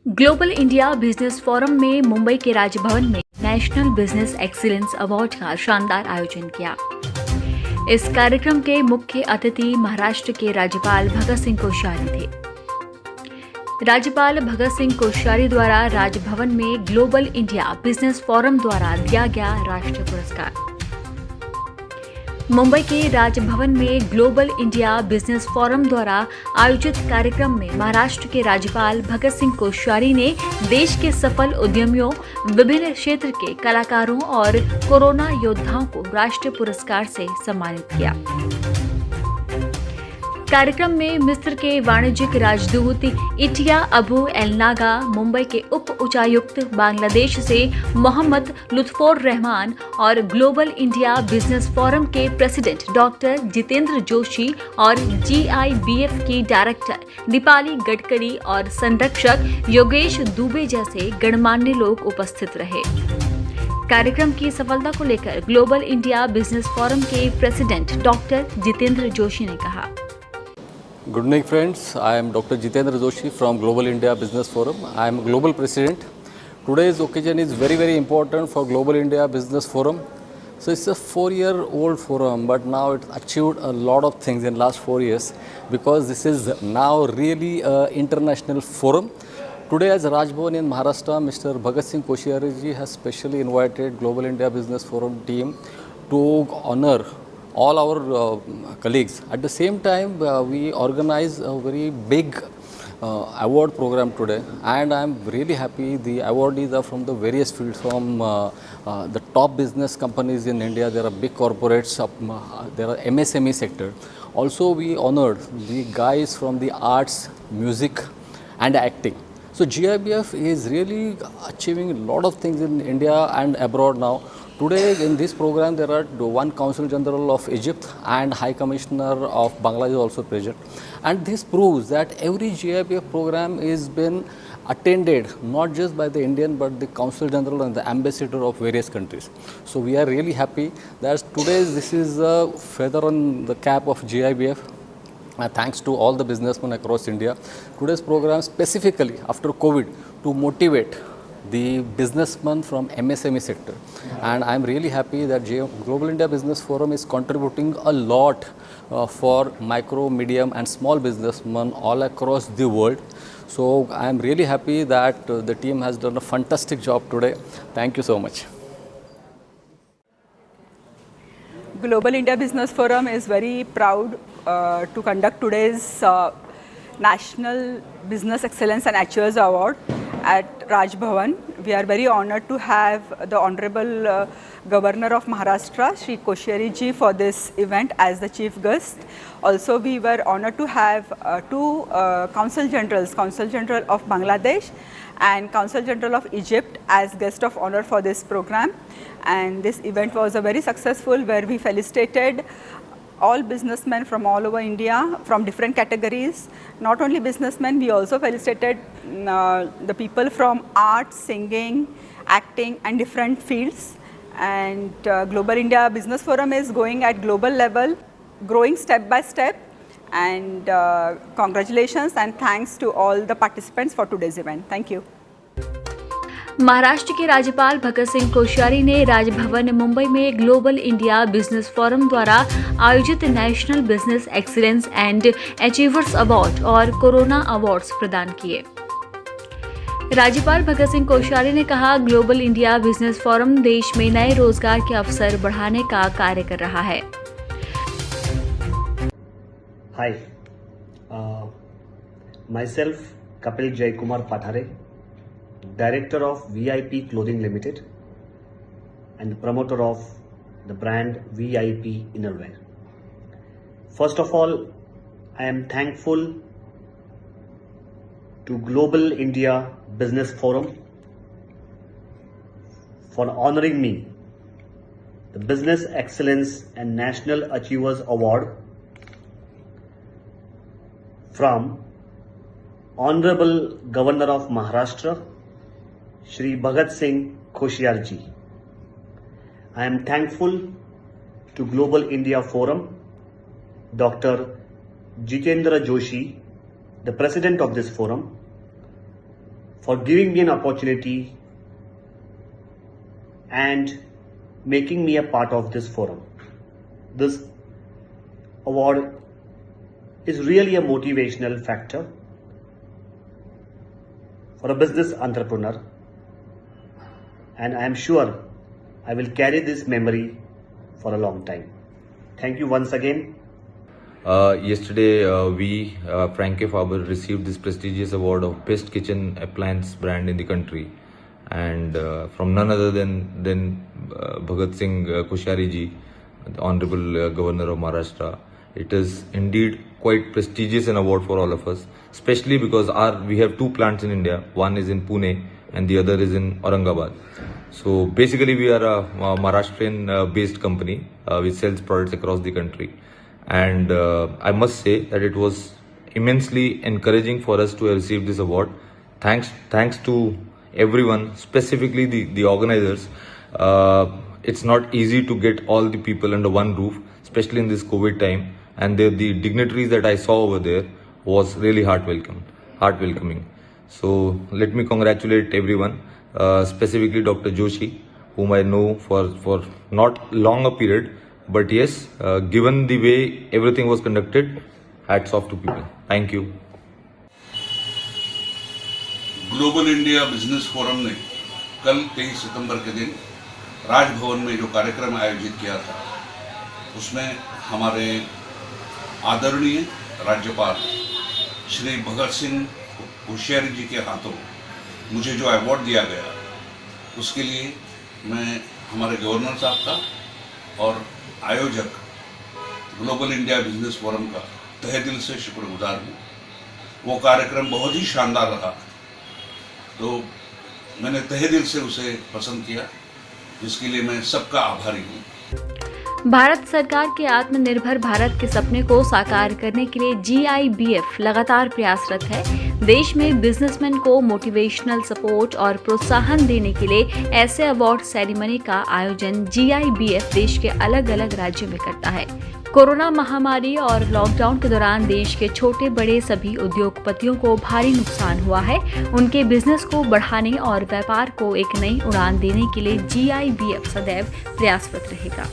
Global India business forum में मुंबई के राजभवन में नेशनल बिजनेस एक्सीलेंस अवार्ड का शानदार आयोजन किया। इस कार्यक्रम के मुख्य अतिथि महाराष्ट्र के राज्यपाल भगत सिंह कोश्यारी थे। राज्यपाल भगत सिंह कोश्यारी द्वारा राजभवन में ग्लोबल इंडिया बिजनेस फोरम द्वारा दिया गया राष्ट्रीय पुरस्कार। मुंबई के राजभवन में ग्लोबल इंडिया बिजनेस फोरम द्वारा आयोजित कार्यक्रम में महाराष्ट्र के राज्यपाल भगत सिंह कोश्यारी ने देश के सफल उद्यमियों, विभिन्न क्षेत्र के कलाकारों और कोरोना योद्धाओं को राष्ट्रीय पुरस्कार से सम्मानित किया। कार्यक्रम में मिस्र के वाणिज्यिक राजदूत इटिया अबू एल नागा, मुंबई के उप उच्चायुक्त बांग्लादेश से मोहम्मद लुत्फोर रहमान और ग्लोबल इंडिया बिजनेस फोरम के प्रेसिडेंट डॉक्टर जितेंद्र जोशी और GIBF की डायरेक्टर दीपाली गडकरी और संरक्षक योगेश दुबे जैसे गणमान्य लोग उपस्थित रहे। कार्यक्रम की सफलता को लेकर ग्लोबल इंडिया बिजनेस फोरम के प्रेसिडेंट डॉक्टर जितेंद्र जोशी ने कहा। Good evening friends, I am Dr. Jitendra Joshi from Global India Business Forum. I am Global President. Today's occasion is very important for Global India Business Forum. So it's a 4-year-old forum, but now it's achieved a lot of things in last 4 years because this is now really an international forum. Today as Rajbhavan in Maharashtra, Mr. Bhagat Singh Koshiyari ji has specially invited Global India Business Forum team to honor all our colleagues. At the same time, we organize a very big award program today, and I am really happy. The awardees are from the various fields, from the top business companies in India. There are big corporates, there are MSME sector. Also, we honored the guys from the arts, music and acting. So GIBF is really achieving a lot of things in India and abroad now. Today in this program there are one Consul General of Egypt and High Commissioner of Bangladesh also present, and this proves that every GIBF program is been attended not just by the Indian but the Consul General and the Ambassador of various countries. So we are really happy that today this is a feather on the cap of GIBF. Thanks to all the businessmen across India. Today's program specifically after COVID to motivate the businessmen from MSME sector, and I am really happy that Global India Business Forum is contributing a lot for micro, medium and small businessmen all across the world. So I am really happy that the team has done a fantastic job today. Thank you so much. Global India Business Forum is very proud to conduct today's National Business Excellence and Achievers Award at Raj Bhavan. We are very honored to have the Honorable Governor of Maharashtra, Shri Koshiyari ji, for this event as the chief guest. Also, we were honored to have two Consul Generals, Consul General of Bangladesh and Consul General of Egypt as guest of honor for this program. And this event was a very successful, where we felicitated all businessmen from all over India from different categories. Not only businessmen, we also felicitated the people from art, singing, acting and different fields. And Global India Business Forum is going at global level, growing step by step. And congratulations and thanks to all the participants for today's event. Thank you. Maharashtra के राज्यपाल भगत सिंह कोश्यारी ने राजभवन मुंबई में global India business forum द्वारा आयोजित national business excellence and achievers award और corona awards प्रदान किए। राज्यपाल भगत सिंह कोश्यारी ने कहा, ग्लोबल इंडिया बिजनेस फोरम देश में नए रोजगार के अवसर बढ़ाने का कार्य कर रहा है। Hi, myself Kapil Jay Kumar Pathare, Director of VIP Clothing Limited and promoter of the brand VIP Innerwear. First of all, I am thankful to Global India Business Forum for honoring me the Business Excellence and National Achievers Award from Honorable Governor of Maharashtra, Shri Bhagat Singh Koshiyari ji. I am thankful to Global India Forum, Dr. Jitendra Joshi, the President of this forum, for giving me an opportunity and making me a part of this forum. This award is really a motivational factor for a business entrepreneur, and I am sure I will carry this memory for a long time. Thank you once again. Yesterday, we, Franke Faber, received this prestigious award of Best Kitchen Appliance Brand in the country, and from none other than Bhagat Singh Koshyari ji, the Honorable Governor of Maharashtra. It is indeed quite prestigious an award for all of us, especially because we have two plants in India. One is in Pune and the other is in Aurangabad. So basically, we are a Maharashtrian-based company which sells products across the country. And I must say that it was immensely encouraging for us to have received this award. Thanks to everyone, specifically the organizers. It's not easy to get all the people under one roof, especially in this COVID time. And the dignitaries that I saw over there was really heart welcoming. So let me congratulate everyone, specifically Dr. Joshi, whom I know for not long a period. But yes, given the way everything was conducted, hats off to people. Thank you. Global India business forum ने कल 23 सितंबर के दिन राजभवन में जो कार्यक्रम आयोजित किया था, उसमें हमारे आदरणीय राज्यपाल श्री भगत सिंह कोश्यारी जी के हाथों मुझे जो अवार्ड दिया गया, उसके लिए मैं हमारे गवर्नर साहब का और आयोजक ग्लोबल इंडिया बिजनेस फोरम का तहे दिल से शुक्रगुजार हूँ। वो कार्यक्रम बहुत ही शानदार रहा, तो मैंने तहे दिल से उसे पसंद किया, जिसके लिए मैं सबका आभारी हूँ। भारत सरकार के आत्मनिर्भर भारत के सपने को साकार करने के लिए GIBF लगातार प्रयासरत है। देश में बिजनेसमैन को मोटिवेशनल सपोर्ट और प्रोत्साहन देने के लिए ऐसे अवार्ड सेरेमनी का आयोजन GIBF देश के अलग अलग राज्यों में करता है। कोरोना महामारी और लॉकडाउन के दौरान देश के छोटे बड़े सभी उद्योगपतियों को भारी नुकसान हुआ है। उनके बिजनेस को बढ़ाने और व्यापार को एक नई उड़ान देने के लिए GIBF सदैव प्रयासरत रहेगा।